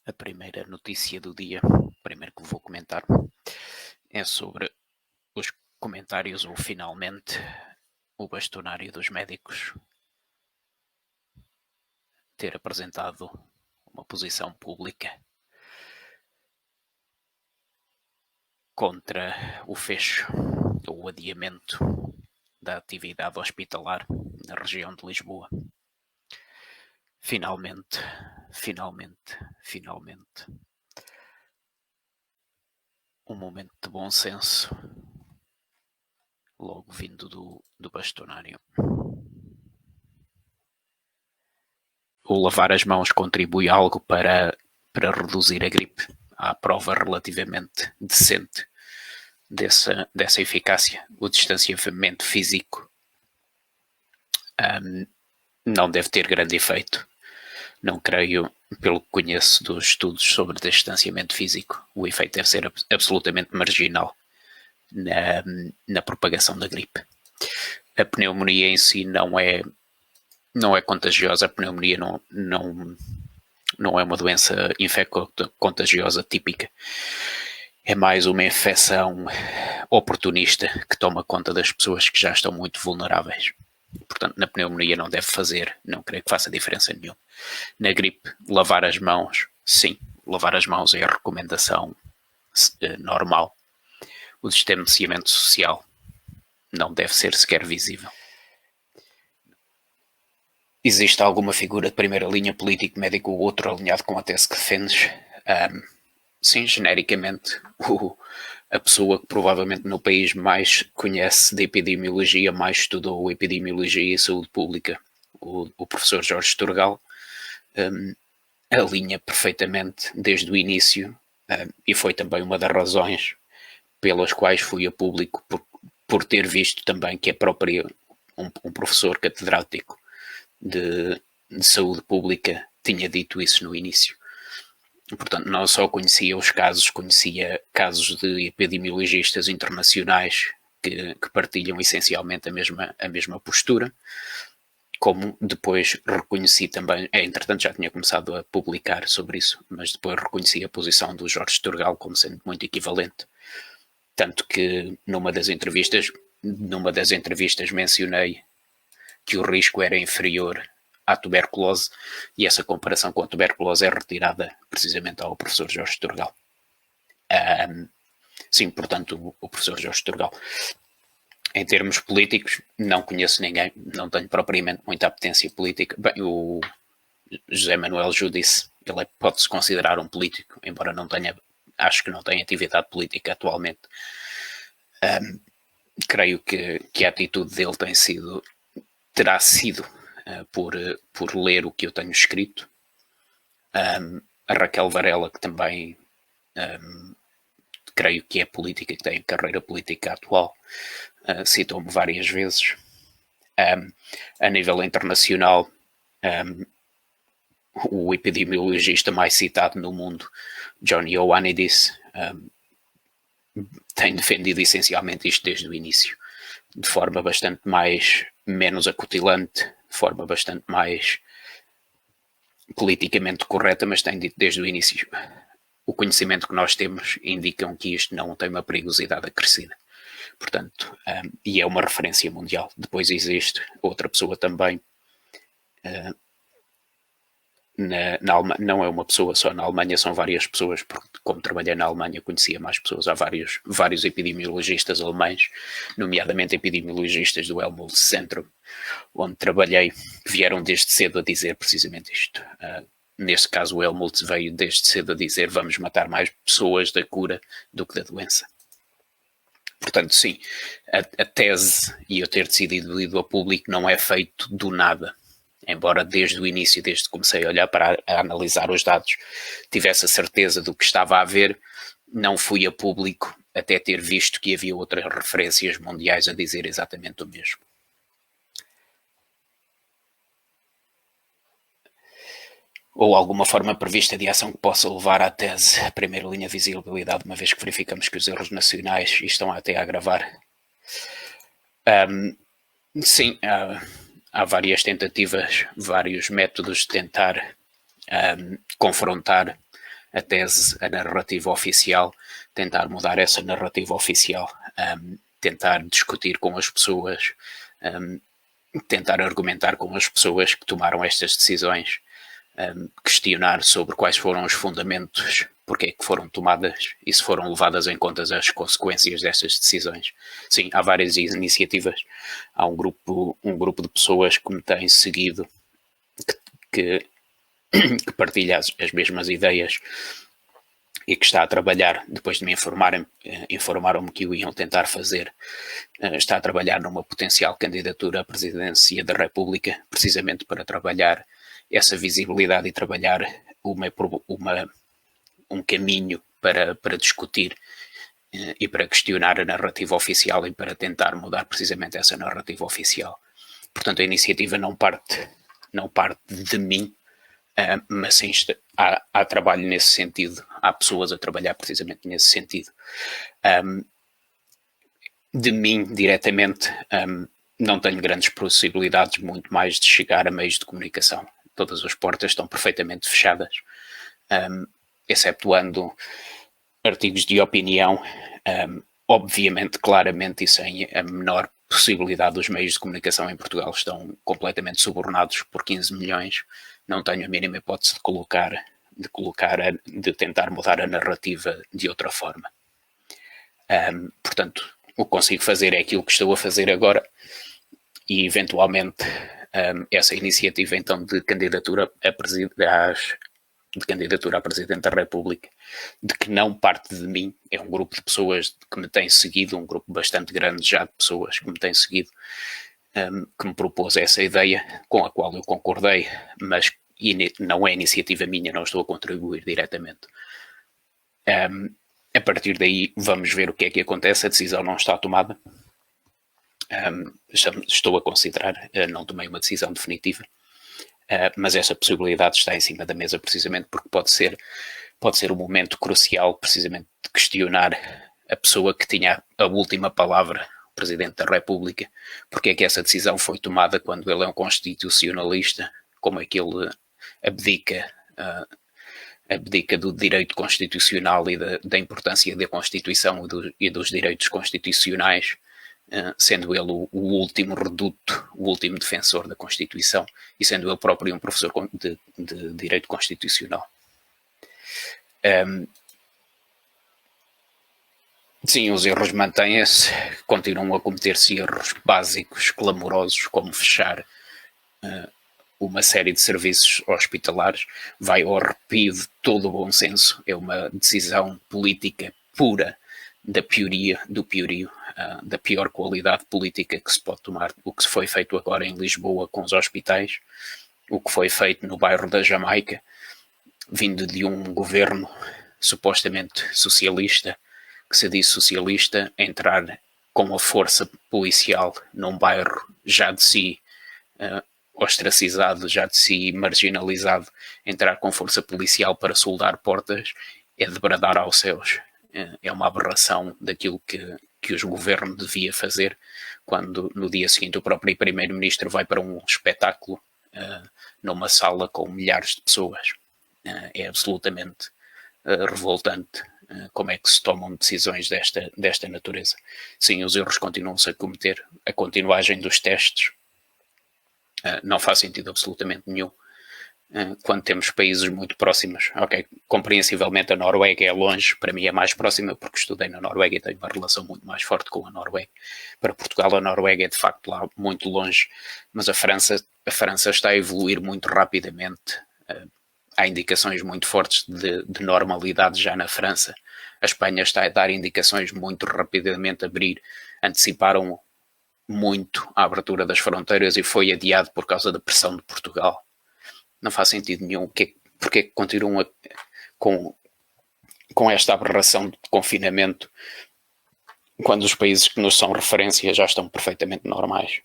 A primeira notícia do dia, primeiro que vou comentar, é sobre os comentários ou finalmente o bastonário dos médicos ter apresentado uma posição pública contra o fecho ou o adiamento da atividade hospitalar na região de Lisboa. Finalmente, um momento de bom senso logo vindo do bastonário. O lavar as mãos contribui algo para reduzir a gripe. Há prova relativamente decente dessa eficácia. O distanciamento físico não deve ter grande efeito. Não creio, pelo que conheço dos estudos sobre distanciamento físico, o efeito deve ser absolutamente marginal na propagação da gripe. A pneumonia em si não é contagiosa. A pneumonia não é uma doença infecto-contagiosa típica. É mais uma infecção oportunista que toma conta das pessoas que já estão muito vulneráveis. Portanto, na pneumonia não creio que faça diferença nenhuma. Na gripe, lavar as mãos, sim, lavar as mãos é a recomendação normal. O distanciamento social não deve ser sequer visível. Existe alguma figura de primeira linha, político, médico ou outro alinhado com a tese que defendes? Sim, genericamente, a pessoa que provavelmente no país mais conhece de epidemiologia, mais estudou epidemiologia e saúde pública, o professor Jorge Turgal, alinha perfeitamente desde o início, e foi também uma das razões pelas quais fui a público, por ter visto também que é próprio um professor catedrático de saúde pública tinha dito isso no início. Portanto, não só conhecia os casos, conhecia casos de epidemiologistas internacionais que partilham essencialmente a mesma postura, como depois reconheci também, entretanto já tinha começado a publicar sobre isso, mas depois reconheci a posição do Jorge Turgal como sendo muito equivalente. Tanto que numa das entrevistas mencionei que o risco era inferior à tuberculose, e essa comparação com a tuberculose é retirada precisamente ao professor Jorge Turgal. Sim, portanto, o professor Jorge Turgal. Em termos políticos, não conheço ninguém, não tenho propriamente muita apetência política. Bem, o José Manuel Judice, ele pode-se considerar um político, embora acho que não tenha atividade política atualmente. Creio que a atitude dele terá sido por ler o que eu tenho escrito. A Raquel Varela, que também creio que é política, que tem carreira política atual, citou-me várias vezes. A nível internacional, o epidemiologista mais citado no mundo, John Ioannidis, tem defendido essencialmente isto desde o início, de forma bastante menos acutilante, de forma bastante mais politicamente correta, mas tem dito desde o início: o conhecimento que nós temos indicam que isto não tem uma perigosidade acrescida. Portanto, e é uma referência mundial. Depois existe outra pessoa também, não é uma pessoa só na Alemanha, são várias pessoas, porque como trabalhei na Alemanha conhecia mais pessoas. Há vários epidemiologistas alemães, nomeadamente epidemiologistas do Helmholtz Zentrum, onde trabalhei, vieram desde cedo a dizer precisamente isto. Neste caso, o Helmholtz veio desde cedo a dizer: vamos matar mais pessoas da cura do que da doença. Portanto, sim, a tese e eu ter decidido ir ao público não é feito do nada. Embora desde o início, desde que comecei a olhar a analisar os dados, tivesse a certeza do que estava a ver, não fui a público até ter visto que havia outras referências mundiais a dizer exatamente o mesmo. Ou alguma forma prevista de ação que possa levar à tese a primeira linha de visibilidade, uma vez que verificamos que os erros nacionais estão até a agravar? Sim, há várias tentativas, vários métodos de tentar confrontar a tese, a narrativa oficial, tentar mudar essa narrativa oficial, tentar discutir com as pessoas, tentar argumentar com as pessoas que tomaram estas decisões, questionar sobre quais foram os fundamentos, porque é que foram tomadas e se foram levadas em conta as consequências destas decisões. Sim, há várias iniciativas, há um grupo de pessoas que me têm seguido que partilha as mesmas ideias e que está a trabalhar, depois de me informaram-me que o iam tentar fazer, está a trabalhar numa potencial candidatura à presidência da República, precisamente para trabalhar essa visibilidade e trabalhar um caminho para discutir e para questionar a narrativa oficial e para tentar mudar precisamente essa narrativa oficial. Portanto, a iniciativa não parte de mim, mas sim há trabalho nesse sentido, há pessoas a trabalhar precisamente nesse sentido. De mim, diretamente, não tenho grandes possibilidades, muito mais de chegar a meios de comunicação. Todas as portas estão perfeitamente fechadas, exceptuando artigos de opinião, obviamente, claramente, e sem a menor possibilidade. Dos meios de comunicação em Portugal estão completamente subornados por 15 milhões. Não tenho a mínima hipótese de tentar mudar a narrativa de outra forma. Portanto, o que consigo fazer é aquilo que estou a fazer agora e, eventualmente, essa iniciativa, então, de candidatura à Presidente da República, de que não parte de mim, é um grupo de pessoas que me têm seguido, um grupo bastante grande já de pessoas que me têm seguido, que me propôs essa ideia, com a qual eu concordei, mas não é iniciativa minha, não estou a contribuir diretamente. A partir daí vamos ver o que é que acontece, a decisão não está tomada. Estou a considerar, não tomei uma decisão definitiva, mas essa possibilidade está em cima da mesa precisamente porque pode ser um momento crucial precisamente de questionar a pessoa que tinha a última palavra, o Presidente da República, porque é que essa decisão foi tomada quando ele é um constitucionalista, como é que ele abdica do direito constitucional e da importância da Constituição e dos direitos constitucionais, sendo ele o último reduto, o último defensor da Constituição e sendo ele próprio um professor de direito constitucional. Sim, os erros mantêm-se, continuam a cometer-se erros básicos, clamorosos, como fechar uma série de serviços hospitalares, vai ao arrepio de todo o bom senso, é uma decisão política pura da pioria, do piorio, da pior qualidade política que se pode tomar. O que se foi feito agora em Lisboa com os hospitais, o que foi feito no bairro da Jamaica, vindo de um governo supostamente socialista, que se diz socialista, entrar com a força policial num bairro já de si ostracizado, já de si marginalizado, entrar com força policial para soldar portas, é de bradar aos céus. É uma aberração daquilo que o governo devia fazer, quando no dia seguinte o próprio primeiro-ministro vai para um espetáculo numa sala com milhares de pessoas. É absolutamente revoltante como é que se tomam decisões desta natureza. Sim, os erros continuam-se a cometer, a continuagem dos testes não faz sentido absolutamente nenhum. Quando temos países muito próximos, ok, compreensivelmente a Noruega é longe, para mim é mais próxima porque estudei na Noruega e tenho uma relação muito mais forte com a Noruega. Para Portugal a Noruega é de facto lá muito longe, mas a França está a evoluir muito rapidamente. Há indicações muito fortes de normalidade já na França. A Espanha está a dar indicações muito rapidamente a abrir, anteciparam muito a abertura das fronteiras e foi adiado por causa da pressão de Portugal. Não faz sentido nenhum. Porque é que continuam com esta aberração de confinamento quando os países que nos são referência já estão perfeitamente normais?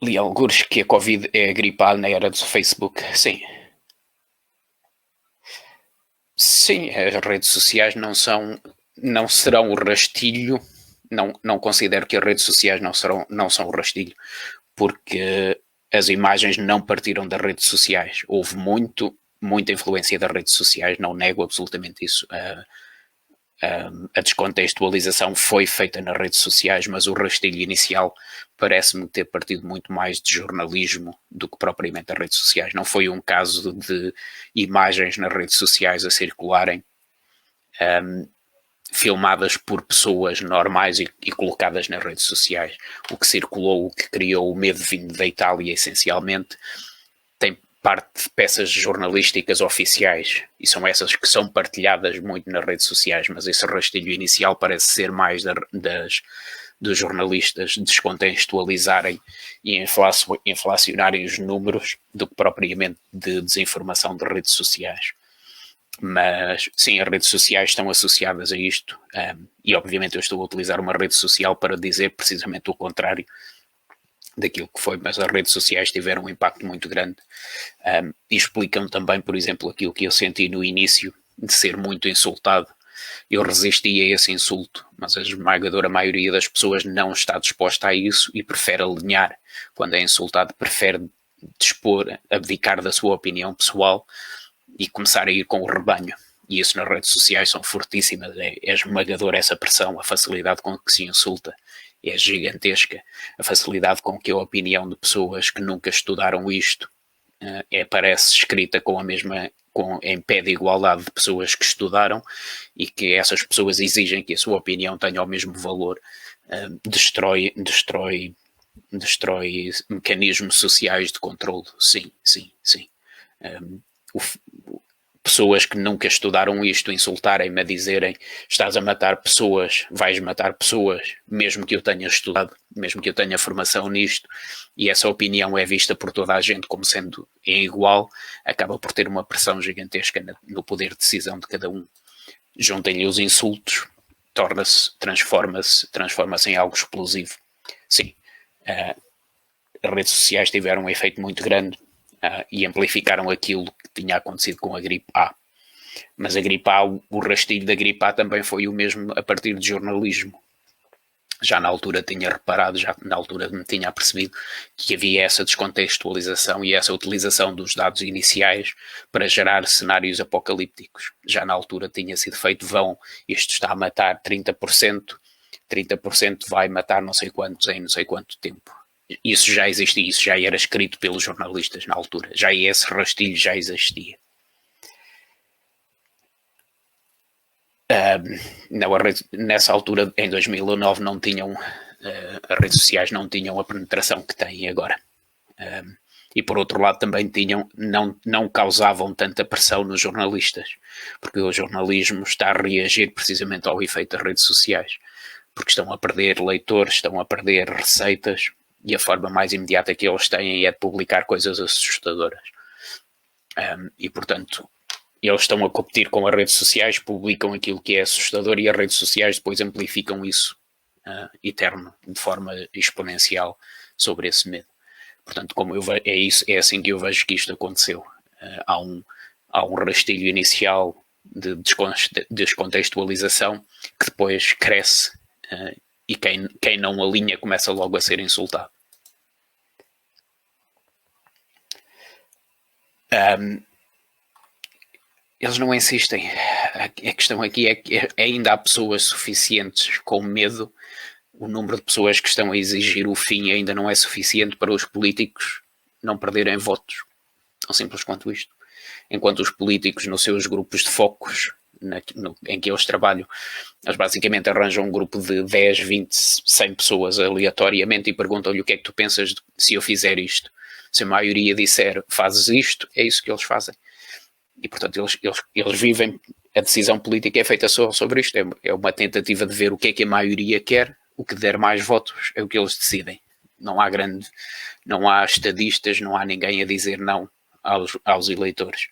Li algures que a Covid é a gripe A na era do Facebook. Sim. Sim, as redes sociais não serão o rastilho. Não considero que as redes sociais não são o rastilho, porque as imagens não partiram das redes sociais. Houve muita influência das redes sociais, não nego absolutamente isso. A descontextualização foi feita nas redes sociais, mas o rastilho inicial parece-me ter partido muito mais de jornalismo do que propriamente as redes sociais. Não foi um caso de imagens nas redes sociais a circularem, filmadas por pessoas normais e colocadas nas redes sociais. O que circulou, o que criou o medo vindo da Itália, essencialmente, tem parte de peças jornalísticas oficiais, e são essas que são partilhadas muito nas redes sociais, mas esse rastilho inicial parece ser mais dos jornalistas descontextualizarem e inflacionarem os números do que propriamente de desinformação de redes sociais. Mas sim, as redes sociais estão associadas a isto, e obviamente eu estou a utilizar uma rede social para dizer precisamente o contrário daquilo que foi, mas as redes sociais tiveram um impacto muito grande, e explicam também, por exemplo, aquilo que eu senti no início de ser muito insultado. Eu resisti a esse insulto, mas a esmagadora maioria das pessoas não está disposta a isso e prefere alinhar. Quando é insultado, prefere abdicar da sua opinião pessoal e começar a ir com o rebanho. E isso nas redes sociais são fortíssimas, é esmagadora essa pressão, a facilidade com que se insulta é gigantesca, a facilidade com que a opinião de pessoas que nunca estudaram isto parece escrita em pé de igualdade de pessoas que estudaram, e que essas pessoas exigem que a sua opinião tenha o mesmo valor, destrói mecanismos sociais de controle. Sim. Pessoas que nunca estudaram isto insultarem-me a dizerem: estás a matar pessoas, vais matar pessoas, mesmo que eu tenha estudado, mesmo que eu tenha formação nisto, e essa opinião é vista por toda a gente como sendo igual, acaba por ter uma pressão gigantesca no poder de decisão de cada um. Juntem-lhe os insultos, transforma-se em algo explosivo. Sim, as redes sociais tiveram um efeito muito grande, e amplificaram aquilo que tinha acontecido com a gripe A. Mas a gripe A, o rastilho da gripe A também foi o mesmo a partir de jornalismo. Já na altura tinha reparado, já na altura me tinha apercebido que havia essa descontextualização e essa utilização dos dados iniciais para gerar cenários apocalípticos. Já na altura tinha sido feito: isto está a matar 30%, 30% vai matar não sei quantos em não sei quanto tempo. Isso já existia, isso já era escrito pelos jornalistas na altura, já esse rastilho já existia. Nessa altura, em 2009, não tinham, as redes sociais não tinham a penetração que têm agora. E por outro lado também não causavam tanta pressão nos jornalistas, porque o jornalismo está a reagir precisamente ao efeito das redes sociais, porque estão a perder leitores, estão a perder receitas, e a forma mais imediata que eles têm é de publicar coisas assustadoras. E, portanto, eles estão a competir com as redes sociais, publicam aquilo que é assustador, e as redes sociais depois amplificam isso eterno, de forma exponencial, sobre esse medo. Portanto, é assim que eu vejo que isto aconteceu. Há um rastilho inicial de descontextualização que depois cresce, e quem não alinha começa logo a ser insultado. Eles não insistem. A questão aqui é que ainda há pessoas suficientes com medo. O número de pessoas que estão a exigir o fim ainda não é suficiente para os políticos não perderem votos. Tão simples quanto isto. Enquanto os políticos, nos seus grupos de focos, em que eles trabalham, eles basicamente arranjam um grupo de 10, 20, 100 pessoas aleatoriamente e perguntam-lhe: o que é que tu pensas se eu fizer isto? Se a maioria disser fazes isto, é isso que eles fazem. E portanto eles vivem, a decisão política é feita só sobre isto, é uma tentativa de ver o que é que a maioria quer, o que der mais votos é o que eles decidem. Não há estadistas, não há ninguém a dizer não aos eleitores.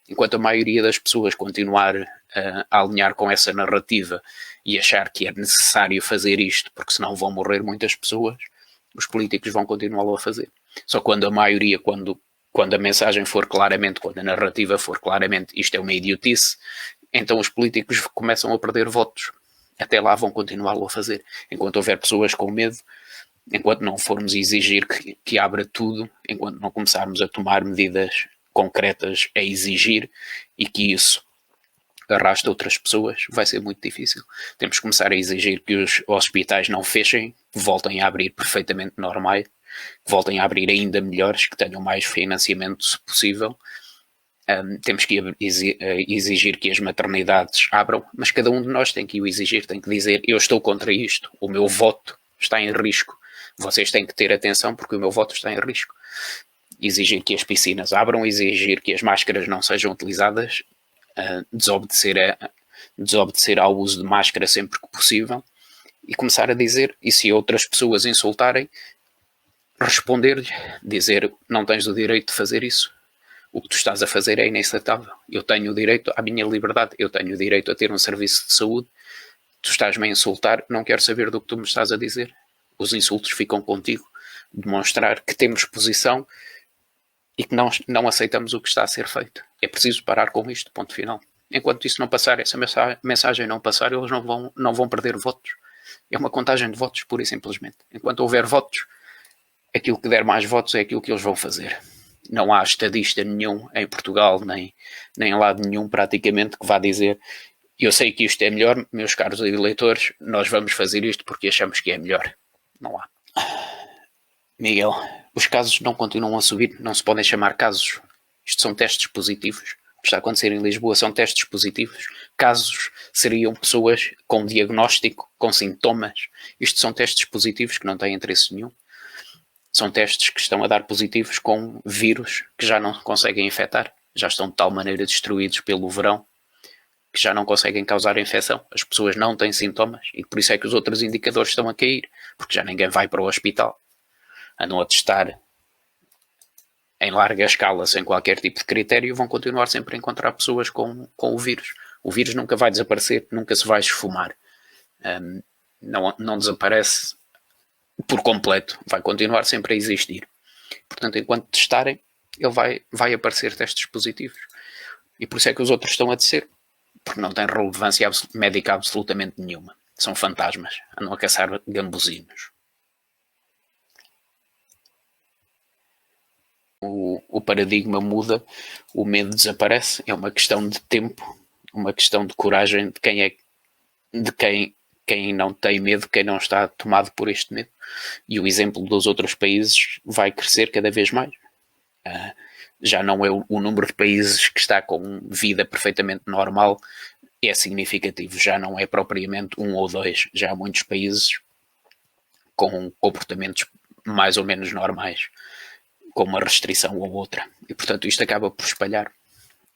Enquanto a maioria das pessoas continuar a alinhar com essa narrativa e achar que é necessário fazer isto, porque senão vão morrer muitas pessoas, os políticos vão continuá-lo a fazer. Só quando a maioria, quando a mensagem for claramente, quando a narrativa for claramente isto é uma idiotice, então os políticos começam a perder votos. Até lá vão continuá-lo a fazer. Enquanto houver pessoas com medo, enquanto não formos exigir que abra tudo, enquanto não começarmos a tomar medidas concretas a exigir e que isso arrasta outras pessoas, vai ser muito difícil. Temos que começar a exigir que os hospitais não fechem, que voltem a abrir perfeitamente normais, que voltem a abrir ainda melhores, que tenham mais financiamento se possível. Temos que exigir que as maternidades abram, mas cada um de nós tem que o exigir, tem que dizer: eu estou contra isto, o meu voto está em risco, vocês têm que ter atenção porque o meu voto está em risco. Exigir que as piscinas abram, exigir que as máscaras não sejam utilizadas, desobedecer ao uso de máscara sempre que possível e começar a dizer, e se outras pessoas insultarem, responder-lhe, dizer: não tens o direito de fazer isso, o que tu estás a fazer é inaceitável, eu tenho o direito à minha liberdade, eu tenho o direito a ter um serviço de saúde, tu estás-me a insultar, não quero saber do que tu me estás a dizer. Os insultos ficam contigo, demonstrar que temos posição e que não aceitamos o que está a ser feito. É preciso parar com isto, ponto final. Enquanto isso não passar, essa mensagem não passar, eles não vão perder votos. É uma contagem de votos, pura e simplesmente. Enquanto houver votos, aquilo que der mais votos é aquilo que eles vão fazer. Não há estadista nenhum em Portugal, nem em lado nenhum praticamente, que vá dizer: eu sei que isto é melhor, meus caros eleitores, nós vamos fazer isto porque achamos que é melhor. Não há. Miguel, os casos não continuam a subir, não se podem chamar casos. Isto são testes positivos. O que está a acontecer em Lisboa são testes positivos. Casos seriam pessoas com diagnóstico, com sintomas. Isto são testes positivos que não têm interesse nenhum. São testes que estão a dar positivos com vírus que já não conseguem infectar. Já estão de tal maneira destruídos pelo verão que já não conseguem causar infecção. As pessoas não têm sintomas e por isso é que os outros indicadores estão a cair, porque já ninguém vai para o hospital. Andam a testar em larga escala, sem qualquer tipo de critério, vão continuar sempre a encontrar pessoas com o vírus. O vírus nunca vai desaparecer, nunca se vai esfumar. Não desaparece por completo, vai continuar sempre a existir. Portanto, enquanto testarem, ele vai aparecer testes positivos. E por isso é que os outros estão a descer, porque não têm relevância médica absolutamente nenhuma. São fantasmas, andam a caçar gambuzinos. O paradigma muda, o medo desaparece, é uma questão de tempo, uma questão de coragem de quem não tem medo, quem não está tomado por este medo. E o exemplo dos outros países vai crescer cada vez mais. Já não é o número de países que está com vida perfeitamente normal, é significativo, já não é propriamente 1 ou 2, já há muitos países com comportamentos mais ou menos normais, com uma restrição ou outra, e portanto isto acaba por espalhar.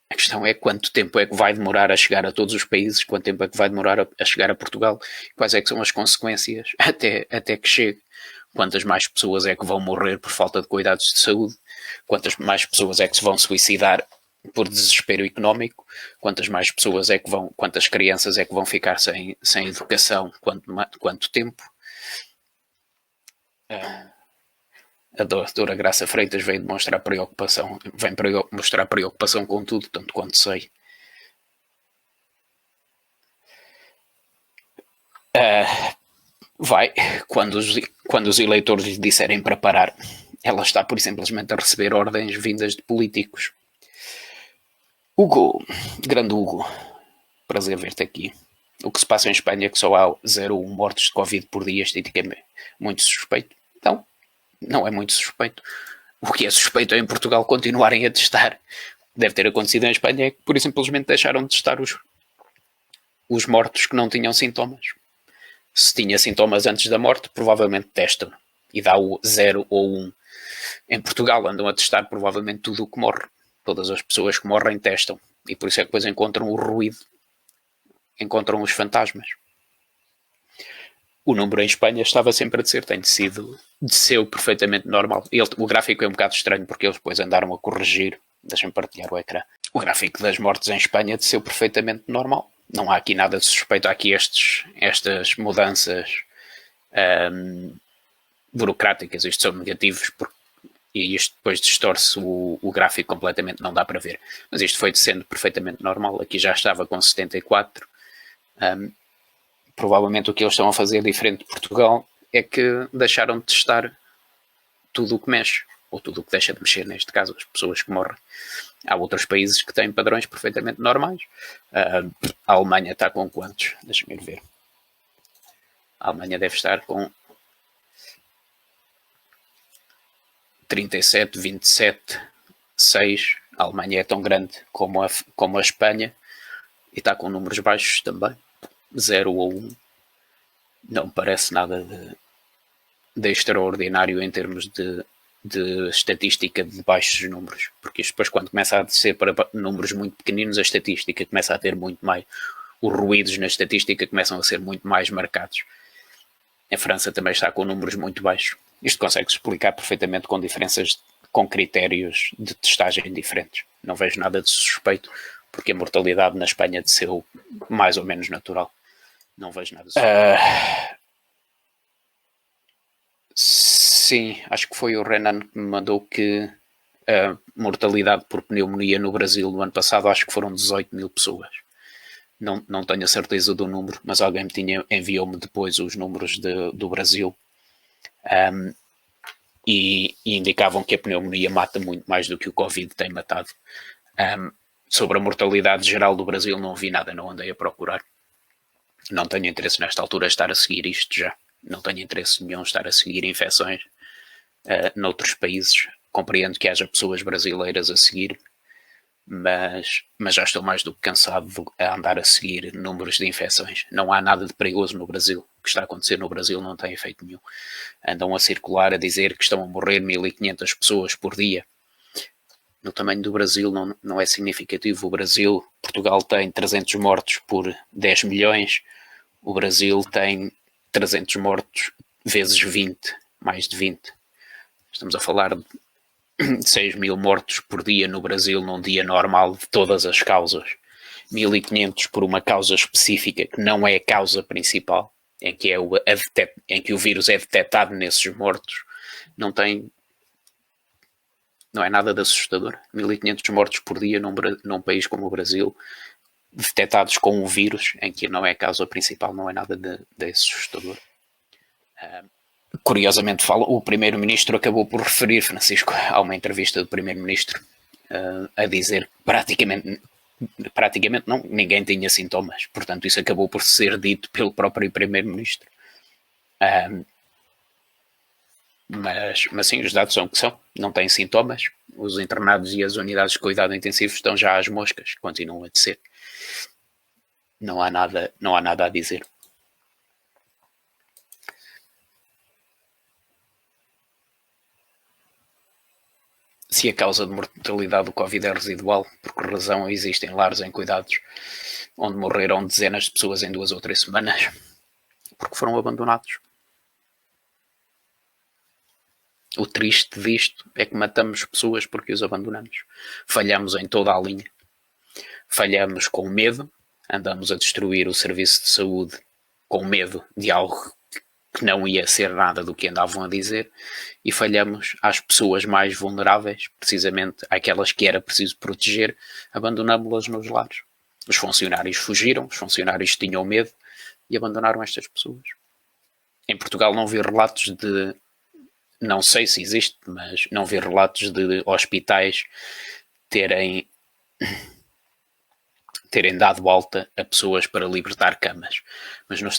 A questão é quanto tempo é que vai demorar a chegar a todos os países, quanto tempo é que vai demorar a chegar a Portugal, quais é que são as consequências até que chegue, quantas mais pessoas é que vão morrer por falta de cuidados de saúde, quantas mais pessoas é que se vão suicidar por desespero económico, quantas crianças é que vão ficar sem educação, quanto tempo. A doutora Graça Freitas vem mostrar preocupação com tudo, tanto quanto sei. Quando os eleitores lhe disserem para parar, ela está por simplesmente a receber ordens vindas de políticos. Hugo, grande Hugo, prazer ver-te aqui. O que se passa em Espanha é que só há 0,1 mortes de Covid por dia, isto é muito suspeito. Então, não é muito suspeito. O que é suspeito é em Portugal continuarem a testar. Deve ter acontecido em Espanha é que por simplesmente deixaram de testar os mortos que não tinham sintomas. Se tinha sintomas antes da morte, provavelmente testam e dá o 0 ou 1. Em Portugal andam a testar provavelmente tudo o que morre. Todas as pessoas que morrem testam. E por isso é que depois encontram o ruído. Encontram os fantasmas. O número em Espanha estava sempre a descer. Desceu perfeitamente normal. O gráfico é um bocado estranho porque eles depois andaram a corrigir. Deixem-me partilhar o ecrã. O gráfico das mortes em Espanha desceu perfeitamente normal. Não há aqui nada de suspeito. Há aqui estas mudanças burocráticas. Isto são negativos e isto depois distorce o gráfico completamente, não dá para ver. Mas isto foi descendo perfeitamente normal. Aqui já estava com 74. Provavelmente o que eles estão a fazer diferente de Portugal é que deixaram de testar tudo o que mexe, ou tudo o que deixa de mexer, neste caso, as pessoas que morrem. Há outros países que têm padrões perfeitamente normais. A Alemanha está com quantos? Deixa-me ver. A Alemanha deve estar com 37, 27, 6. A Alemanha é tão grande como a Espanha e está com números baixos também. 0 ou 1. Não parece nada de extraordinário em termos de estatística de baixos números, porque isto depois, quando começa a descer para números muito pequeninos, a estatística começa a ter muito mais, os ruídos na estatística começam a ser muito mais marcados. A França também está com números muito baixos. Isto consegue-se explicar perfeitamente com diferenças, com critérios de testagem diferentes. Não vejo nada de suspeito, porque a mortalidade na Espanha desceu mais ou menos natural. Não vejo nada de suspeito. Sim, acho que foi o Renan que me mandou que a mortalidade por pneumonia no Brasil no ano passado, acho que foram 18 mil pessoas. Não tenho a certeza do número, mas alguém enviou-me depois os números do Brasil, e indicavam que a pneumonia mata muito mais do que o Covid tem matado. Sobre a mortalidade geral do Brasil não vi nada, não andei a procurar. Não tenho interesse nesta altura estar a seguir isto já. Não tenho interesse nenhum estar a seguir infecções noutros países. Compreendo que haja pessoas brasileiras a seguir, mas já estou mais do que cansado de andar a seguir números de infecções. Não há nada de perigoso no Brasil. O que está a acontecer no Brasil não tem efeito nenhum. Andam a circular a dizer que estão a morrer 1500 pessoas por dia. No tamanho do Brasil não é significativo. Portugal tem 300 mortos por 10 milhões. O Brasil tem 300 mortos vezes 20, mais de 20. Estamos a falar de 6 mil mortos por dia no Brasil num dia normal de todas as causas. 1500 por uma causa específica que não é a causa principal, em que o vírus é detectado nesses mortos, não é nada de assustador. 1500 mortos por dia num país como o Brasil, detectados com um vírus em que não é a causa principal, não é nada de assustador. Curiosamente, o primeiro-ministro acabou por referir, Francisco, a uma entrevista do primeiro-ministro, a dizer praticamente não, ninguém tinha sintomas. Portanto, isso acabou por ser dito pelo próprio primeiro-ministro. Mas sim, os dados são o que são. Não têm sintomas. Os internados e as unidades de cuidado intensivo estão já às moscas, continuam a descer. Não há nada a dizer. Se a causa de mortalidade do Covid é residual, por que razão existem lares em cuidados onde morreram dezenas de pessoas em 2 ou 3 semanas? Porque foram abandonados. O triste disto é que matamos pessoas porque os abandonamos. Falhamos em toda a linha. Falhamos com medo, andamos a destruir o serviço de saúde com medo de algo que não ia ser nada do que andavam a dizer, e falhamos às pessoas mais vulneráveis, precisamente àquelas que era preciso proteger, abandonámos-las nos lares. Os funcionários fugiram, os funcionários tinham medo e abandonaram estas pessoas. Em Portugal não vi relatos de, não sei se existe, mas não vi relatos de hospitais terem dado alta a pessoas para libertar camas. Mas nos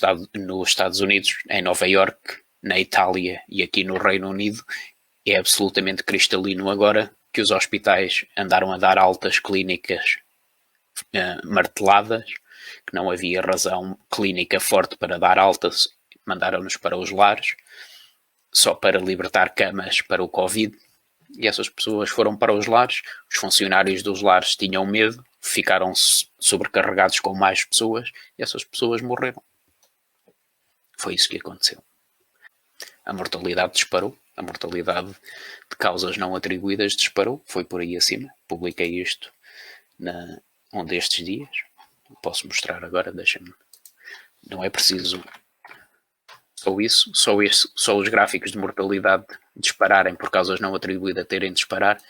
Estados Unidos, em Nova Iorque, na Itália e aqui no Reino Unido, é absolutamente cristalino agora que os hospitais andaram a dar altas clínicas marteladas, que não havia razão clínica forte para dar altas, mandaram-nos para os lares, só para libertar camas para o Covid, e essas pessoas foram para os lares, os funcionários dos lares tinham medo, ficaram sobrecarregados com mais pessoas, e essas pessoas morreram. Foi isso que aconteceu. A mortalidade disparou, a mortalidade de causas não atribuídas disparou, foi por aí acima. Publiquei isto um destes dias. Posso mostrar agora, deixa-me. Não é preciso só isso, só os gráficos de mortalidade dispararem por causas não atribuídas terem disparado,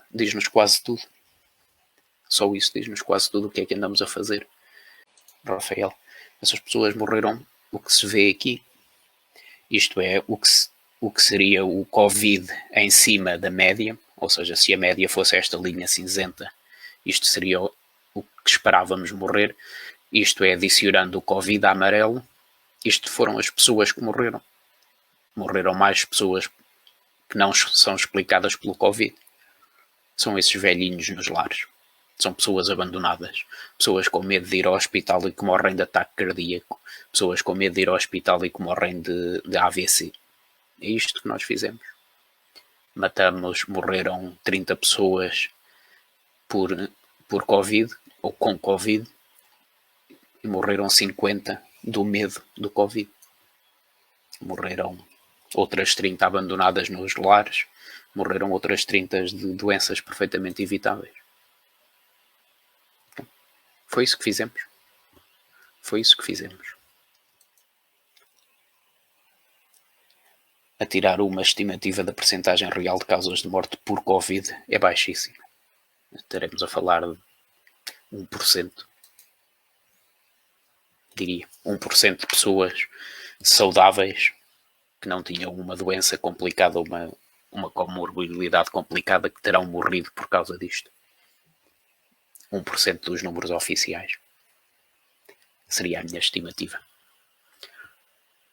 diz-nos quase tudo. Só isso diz-nos quase tudo o que é que andamos a fazer. Rafael, essas pessoas morreram, o que se vê aqui isto é, o que seria o Covid em cima da média, ou seja, se a média fosse esta linha cinzenta, isto seria o que esperávamos morrer, isto é, adicionando o Covid a amarelo, isto foram as pessoas que morreram. Morreram mais pessoas que não são explicadas pelo Covid. São esses velhinhos nos lares. São pessoas abandonadas, pessoas com medo de ir ao hospital e que morrem de ataque cardíaco, pessoas com medo de ir ao hospital e que morrem de AVC. É isto que nós fizemos. Morreram 30 pessoas por Covid, ou com Covid, e morreram 50 do medo do Covid. Morreram outras 30 abandonadas nos lares, morreram outras 30 de doenças perfeitamente evitáveis. Foi isso que fizemos. Foi isso que fizemos. A tirar uma estimativa da percentagem real de causas de morte por Covid é baixíssima. Estaremos a falar de 1%. Diria 1% de pessoas saudáveis que não tinham uma doença complicada, uma comorbilidade complicada, que terão morrido por causa disto. 1% dos números oficiais. Seria a minha estimativa.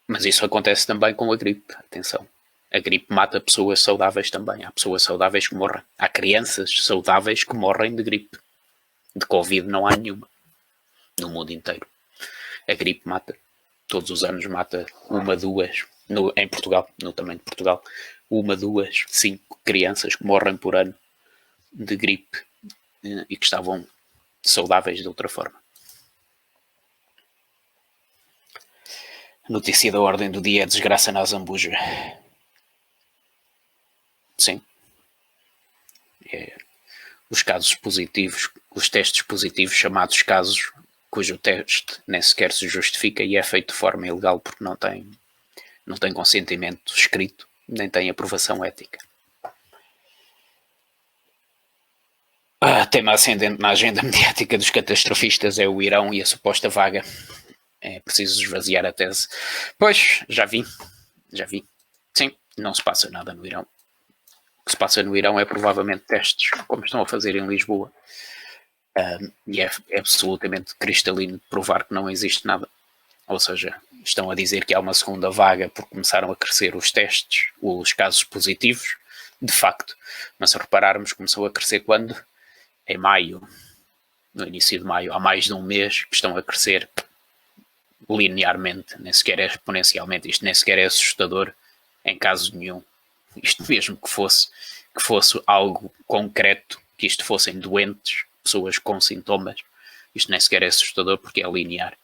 Mas isso acontece também com a gripe. Atenção. A gripe mata pessoas saudáveis também. Há pessoas saudáveis que morrem. Há crianças saudáveis que morrem de gripe. De Covid não há nenhuma. No mundo inteiro. A gripe mata. Todos os anos mata 1, 2. Em Portugal, no tamanho de Portugal. 1, 2, 5 crianças que morrem por ano de gripe e que estavam saudáveis de outra forma. A notícia da ordem do dia é desgraça na Zambuja. Sim. Os casos positivos, os testes positivos, chamados casos, cujo teste nem sequer se justifica e é feito de forma ilegal porque não tem consentimento escrito, nem tem aprovação ética. Tema ascendente na agenda mediática dos catastrofistas é o Irão e a suposta vaga. É preciso esvaziar a tese. Pois, já vi. Sim, não se passa nada no Irão. O que se passa no Irão é provavelmente testes, como estão a fazer em Lisboa. E é absolutamente cristalino provar que não existe nada. Ou seja, estão a dizer que há uma segunda vaga porque começaram a crescer os testes, os casos positivos, de facto. Mas se repararmos, começou a crescer quando? Em maio, no início de maio, há mais de um mês que estão a crescer linearmente, nem sequer é exponencialmente. Isto nem sequer é assustador em caso nenhum. Isto mesmo que fosse algo concreto, que isto fossem doentes, pessoas com sintomas, isto nem sequer é assustador porque é linear.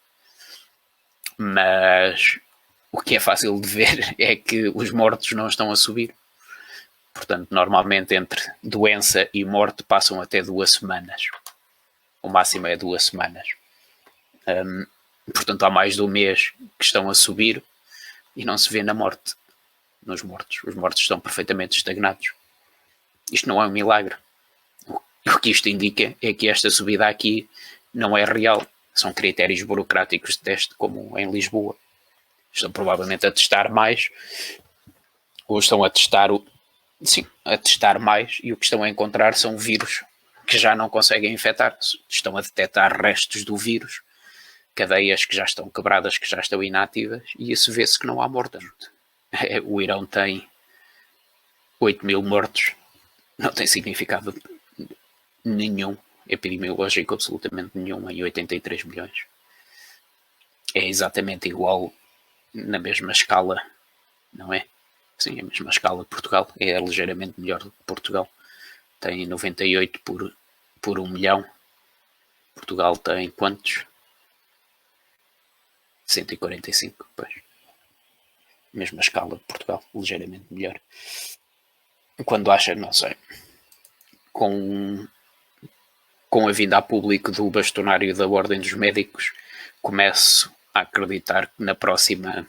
Mas o que é fácil de ver é que os mortos não estão a subir. Portanto, normalmente entre doença e morte passam até 2 semanas. O máximo é 2 semanas. Portanto, há mais de um mês que estão a subir e não se vê na morte. Nos mortos. Os mortos estão perfeitamente estagnados. Isto não é um milagre. O que isto indica é que esta subida aqui não é real. São critérios burocráticos de teste, como em Lisboa. Estão provavelmente a testar mais, ou estão a testar mais, e o que estão a encontrar são vírus que já não conseguem infectar. Estão a detectar restos do vírus, cadeias que já estão quebradas, que já estão inativas, e isso vê-se que não há mortos. O Irão tem 8.000 mortos. Não tem significado nenhum epidemiológico, absolutamente nenhum, em 83 milhões. É exatamente igual na mesma escala, não é? Sim, a mesma escala de Portugal. É ligeiramente melhor do que Portugal. Tem 98 por 1 milhão. Portugal tem quantos? 145, pois. Mesma escala de Portugal, ligeiramente melhor. Quando acha, não sei, com a vinda a público do bastonário da Ordem dos Médicos, começo a acreditar que na próxima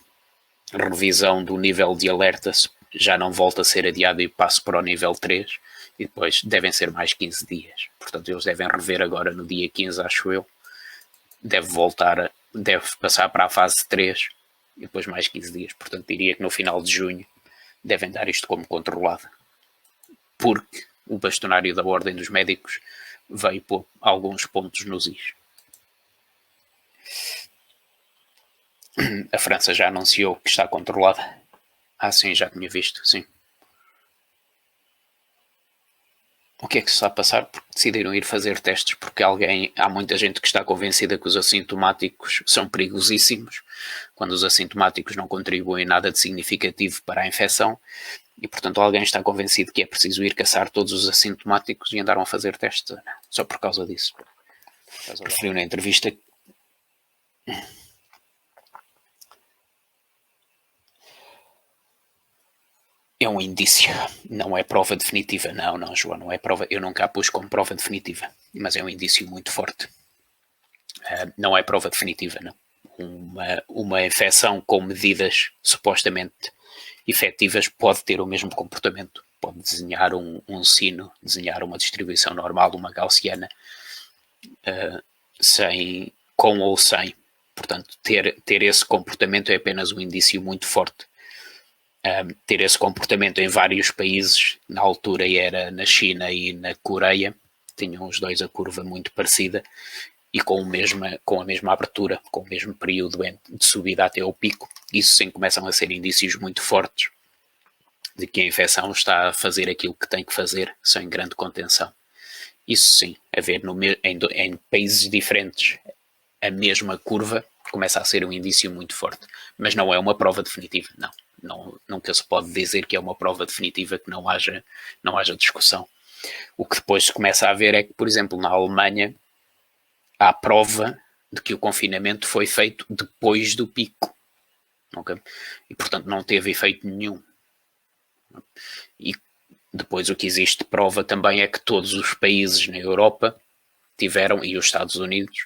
revisão do nível de alerta já não volta a ser adiado e passo para o nível 3, e depois devem ser mais 15 dias. Portanto, eles devem rever agora no dia 15, acho eu. Deve passar para a fase 3 e depois mais 15 dias. Portanto, diria que no final de junho devem dar isto como controlado. Porque o bastonário da Ordem dos Médicos veio pôr alguns pontos nos is. A França já anunciou que está controlada. Ah, sim, já tinha visto, sim. O que é que se está a passar? Porque decidiram ir fazer testes porque há muita gente que está convencida que os assintomáticos são perigosíssimos, quando os assintomáticos não contribuem nada de significativo para a infecção, e portanto alguém está convencido que é preciso ir caçar todos os assintomáticos e andaram a fazer testes só por causa disso. Referiu na entrevista. É um indício, não é prova definitiva. Não, João, não é prova. Eu nunca a pus como prova definitiva, mas é um indício muito forte. Não é prova definitiva, não. Uma infecção com medidas supostamente efetivas pode ter o mesmo comportamento. Pode desenhar um sino, desenhar uma distribuição normal, uma gaussiana, com ou sem. Portanto, ter esse comportamento é apenas um indício muito forte. Ter esse comportamento em vários países, na altura era na China e na Coreia, tinham os dois a curva muito parecida e com a mesma abertura, com o mesmo período de subida até ao pico. Isso sim começam a ser indícios muito fortes de que a infecção está a fazer aquilo que tem que fazer sem grande contenção. Isso sim, haver em países diferentes a mesma curva começa a ser um indício muito forte, mas não é uma prova definitiva, não, nunca se pode dizer que é uma prova definitiva, que não haja discussão. O que depois se começa a ver é que, por exemplo, na Alemanha há prova de que o confinamento foi feito depois do pico, okay? E portanto não teve efeito nenhum. E depois o que existe prova também é que todos os países na Europa tiveram, e os Estados Unidos,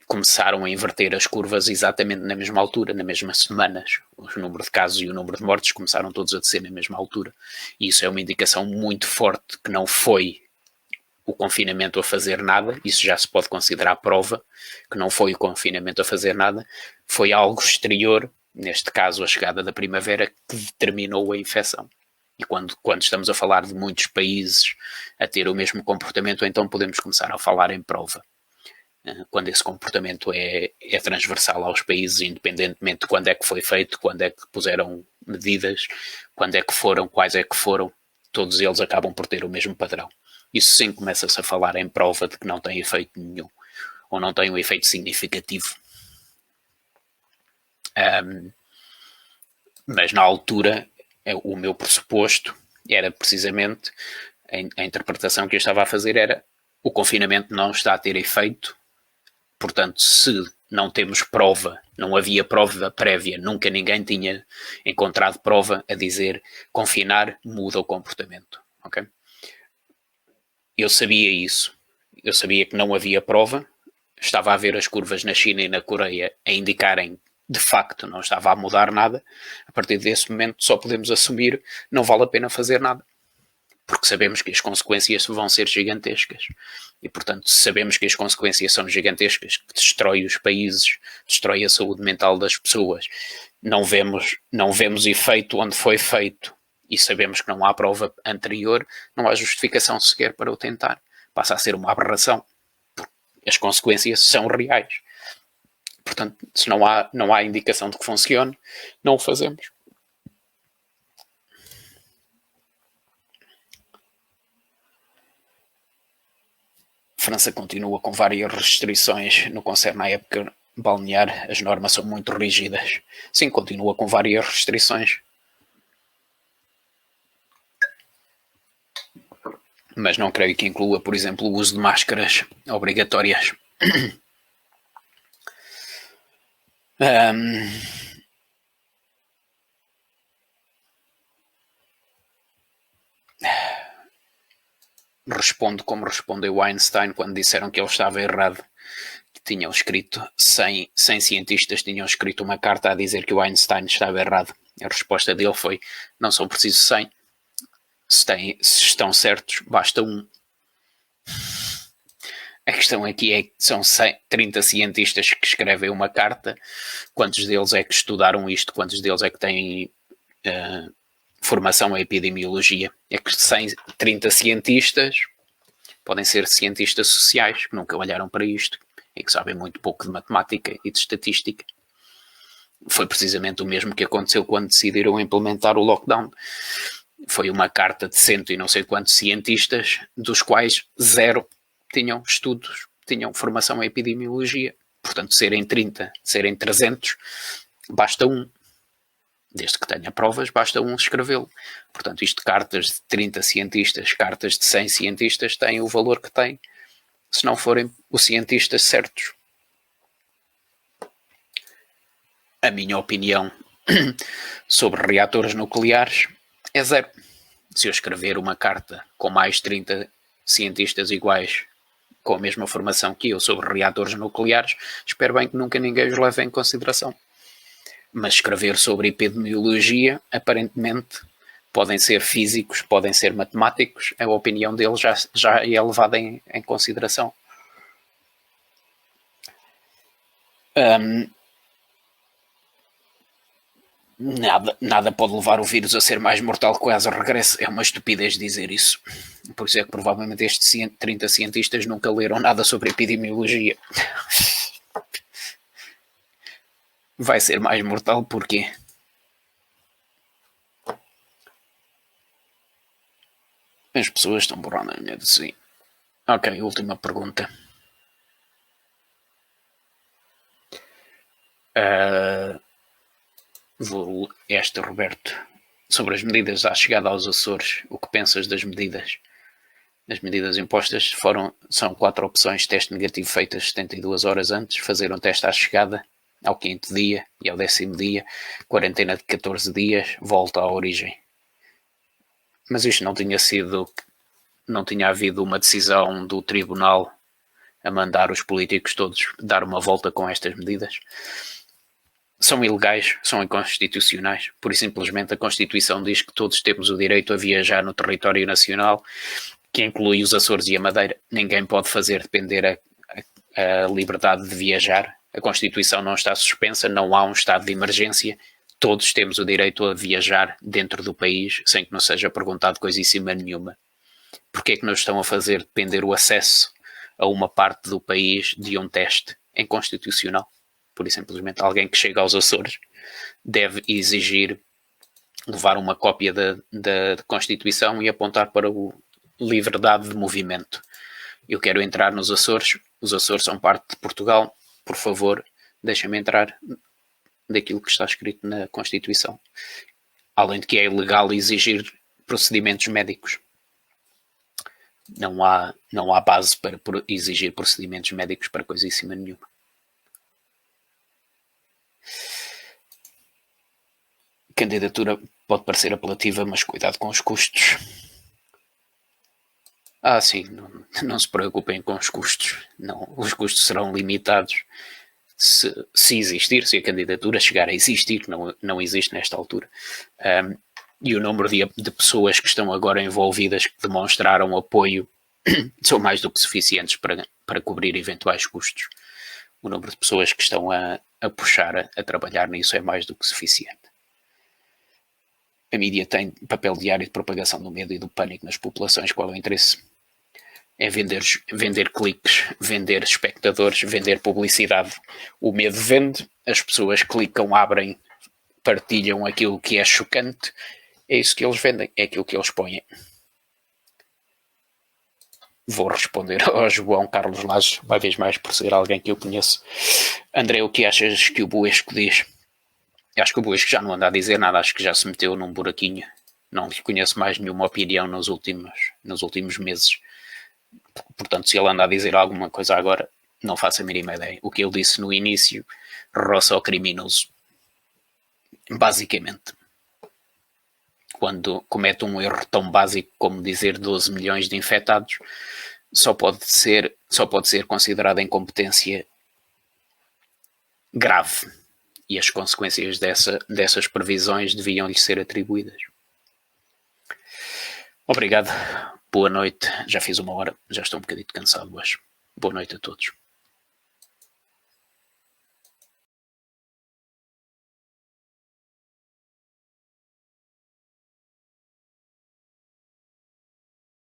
começaram a inverter as curvas exatamente na mesma altura, nas mesmas semanas. O número de casos e o número de mortes começaram todos a descer na mesma altura. E isso é uma indicação muito forte que não foi o confinamento a fazer nada, isso já se pode considerar prova, que não foi o confinamento a fazer nada, foi algo exterior, neste caso a chegada da primavera, que determinou a infecção. E quando estamos a falar de muitos países a ter o mesmo comportamento, então podemos começar a falar em prova. Quando esse comportamento é transversal aos países, independentemente de quando é que foi feito, quando é que puseram medidas, quando é que foram, quais é que foram, todos eles acabam por ter o mesmo padrão. Isso sim começa-se a falar em prova de que não tem efeito nenhum, ou não tem um efeito significativo. Mas na altura, o meu pressuposto era precisamente, a interpretação que eu estava a fazer era: o confinamento não está a ter efeito, portanto, se não temos prova, não havia prova prévia, nunca ninguém tinha encontrado prova a dizer confinar muda o comportamento, ok? Eu sabia isso, eu sabia que não havia prova, estava a ver as curvas na China e na Coreia a indicarem de facto não estava a mudar nada. A partir desse momento só podemos assumir não vale a pena fazer nada, porque sabemos que as consequências vão ser gigantescas. E, portanto, sabemos que as consequências são gigantescas, que destrói os países, destrói a saúde mental das pessoas. Não vemos efeito onde foi feito e sabemos que não há prova anterior, não há justificação sequer para o tentar. Passa a ser uma aberração. As consequências são reais. Portanto, se não há indicação de que funcione, não o fazemos. França continua com várias restrições no que concerne à época balnear. As normas são muito rígidas. Sim, continua com várias restrições. Mas não creio que inclua, por exemplo, o uso de máscaras obrigatórias. Respondo como respondeu Einstein quando disseram que ele estava errado. Tinham escrito 100 cientistas tinham escrito uma carta a dizer que o Einstein estava errado. A resposta dele foi: não são precisos 100. Se estão certos, basta um. A questão aqui é que são 30 cientistas que escrevem uma carta. Quantos deles é que estudaram isto? Quantos deles é que têm formação em epidemiologia? É que 30 cientistas podem ser cientistas sociais que nunca olharam para isto e que sabem muito pouco de matemática e de estatística. Foi precisamente o mesmo que aconteceu quando decidiram implementar o lockdown. Foi uma carta de 100 e não sei quantos cientistas, dos quais 0 tinham estudos, tinham formação em epidemiologia. Portanto, serem 30, serem 300, basta um. Desde que tenha provas, basta um escrevê-lo. Portanto, isto de cartas de 30 cientistas, cartas de 100 cientistas, têm o valor que têm, se não forem os cientistas certos. A minha opinião sobre reatores nucleares é 0. Se eu escrever uma carta com mais 30 cientistas iguais, com a mesma formação que eu, sobre reatores nucleares, espero bem que nunca ninguém os leve em consideração. Mas escrever sobre epidemiologia, aparentemente, podem ser físicos, podem ser matemáticos, a opinião deles já é levada em consideração. Nada pode levar o vírus a ser mais mortal que o caso regresso. É uma estupidez dizer isso. Por isso é que provavelmente estes 30 cientistas nunca leram nada sobre epidemiologia. Vai ser mais mortal porquê? As pessoas estão borrando a minha de si. Ok, última pergunta. Esta, Roberto, sobre as medidas à chegada aos Açores, o que pensas das medidas? As medidas impostas são 4 opções: teste negativo feito 72 horas antes, fazer um teste à chegada, ao 5º dia e ao 10º dia, quarentena de 14 dias, volta à origem. Mas isto não tinha havido uma decisão do tribunal a mandar os políticos todos dar uma volta com estas medidas? São ilegais, são inconstitucionais. Pura e simplesmente a Constituição diz que todos temos o direito a viajar no território nacional, que inclui os Açores e a Madeira. Ninguém pode fazer depender a liberdade de viajar. A Constituição não está suspensa, não há um estado de emergência. Todos temos o direito a viajar dentro do país sem que nos seja perguntado coisíssima nenhuma. Porquê é que nos estão a fazer depender o acesso a uma parte do país de um teste? É inconstitucional. Pura e simplesmente alguém que chega aos Açores deve exigir levar uma cópia da Constituição e apontar para o liberdade de movimento. Eu quero entrar nos Açores, os Açores são parte de Portugal, por favor, deixem-me entrar daquilo que está escrito na Constituição. Além de que é ilegal exigir procedimentos médicos. Não há base para exigir procedimentos médicos para coisíssima nenhuma. Candidatura pode parecer apelativa, mas cuidado com os custos. Sim, não se preocupem com os custos. Não, os custos serão limitados se existir, se a candidatura chegar a existir, não existe nesta altura. E o número de pessoas que estão agora envolvidas, que demonstraram apoio, são mais do que suficientes para cobrir eventuais custos. O número de pessoas que estão a puxar, a trabalhar nisso é mais do que suficiente. A mídia tem papel diário de propagação do medo e do pânico nas populações. Qual é o interesse? É vender cliques, vender espectadores, vender publicidade. O medo vende, as pessoas clicam, abrem, partilham aquilo que é chocante. É isso que eles vendem, é aquilo que eles põem. Vou responder ao João Carlos Lages, uma vez mais por ser alguém que eu conheço. André, o que achas que o Buesco diz? Eu acho que o Buesco já não anda a dizer nada, acho que já se meteu num buraquinho. Não lhe conheço mais nenhuma opinião nos últimos meses. Portanto, se ele anda a dizer alguma coisa agora, não faço a mínima ideia. O que ele disse no início roça ao criminoso. Basicamente. Quando comete um erro tão básico como dizer 12 milhões de infectados, só pode ser considerada incompetência grave. E as consequências dessas previsões deviam-lhe ser atribuídas. Obrigado. Boa noite. Já fiz 1 hora. Já estou um bocadinho cansado hoje. Boa noite a todos.